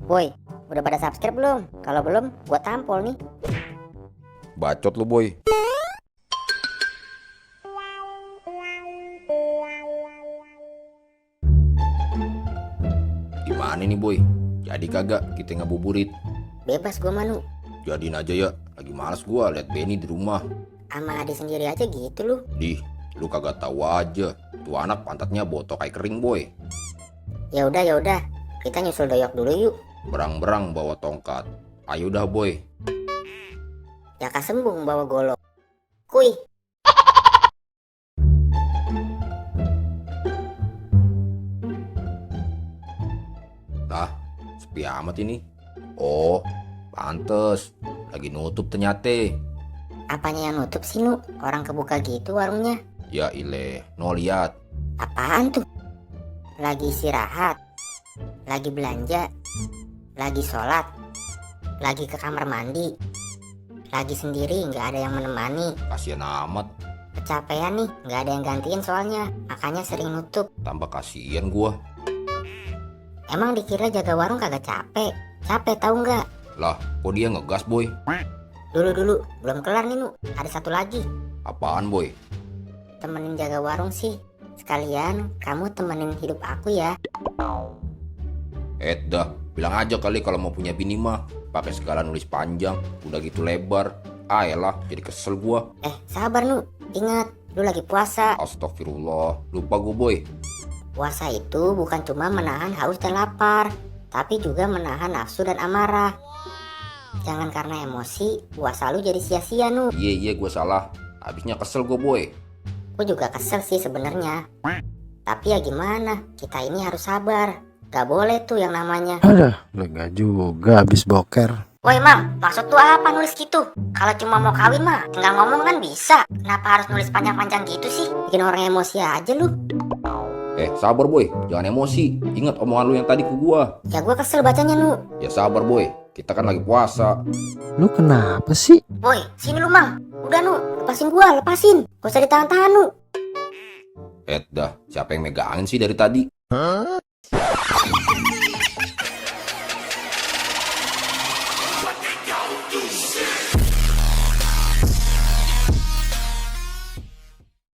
Boy, udah pada subscribe belum? Kalau belum, gua tampol nih. Bacot lu, Boy. Gimana nih, Boy? Jadi kagak kita ngabuburit? Bebas gua Manu. Jadiin aja ya. Lagi males gua liat Benny di rumah. Sama adik sendiri aja gitu lu. Lu kagak tahu aja. Tuh anak pantatnya botok kayak kering, Boy. Ya udah. Kita nyusul doyok dulu yuk. Berang-berang bawa tongkat. Ayo dah, Boy. Ya kasembung bawa golok. Kuy. Lah, sepi amat ini. Oh, pantes. Lagi nutup ternyata. Apanya yang nutup sih Nu? Orang kebuka gitu warungnya. Ya ileh, no liat. Apaan tuh? Lagi istirahat. Lagi belanja. Lagi sholat. Lagi ke kamar mandi. Lagi sendiri nggak ada yang menemani. Kasian amat. Kecapean nih, nggak ada yang gantiin soalnya. Makanya sering nutup. Tambah kasian gua. Emang dikira jaga warung kagak capek? Capek tahu nggak? Lah, kok dia ngegas, Boy? Dulu, belum kelar nih Nu. Ada satu lagi. Apaan, Boy? Temenin jaga warung sih. Sekalian kamu temenin hidup aku ya. Dah, bilang aja kali kalau mau punya bini mah. Pakai segala nulis panjang, udah gitu lebar. Ayolah, jadi kesel gua. Sabar Nu. Ingat, lu lagi puasa. Astagfirullah, lupa gua, Boy. Puasa itu bukan cuma menahan haus dan lapar, tapi juga menahan nafsu dan amarah. Jangan karena emosi, puasa lu jadi sia-sia Nu. Iya, gua salah. Habisnya kesel gua, Boy. Gue juga kesel sih sebenarnya. Tapi ya gimana, kita ini harus sabar. Gak boleh tuh yang namanya. Aduh, lega juga habis boker. Woi Mam, maksud tuh apa nulis gitu? Kalau cuma mau kawin mah, tinggal ngomong kan bisa. Kenapa harus nulis panjang-panjang gitu sih? Bikin orang emosi aja lu. Sabar, Boy. Jangan emosi. Ingat omongan lu yang tadi ke gua. Ya gue kesel bacanya Nu. Ya sabar, Boy. Kita kan lagi puasa. Lu kenapa sih? Woi, sini lu Mam. Udah Nu, lepasin gua, lepasin. Gak usah ditahan-tahan Nu. Dah, siapa yang megangin sih dari tadi?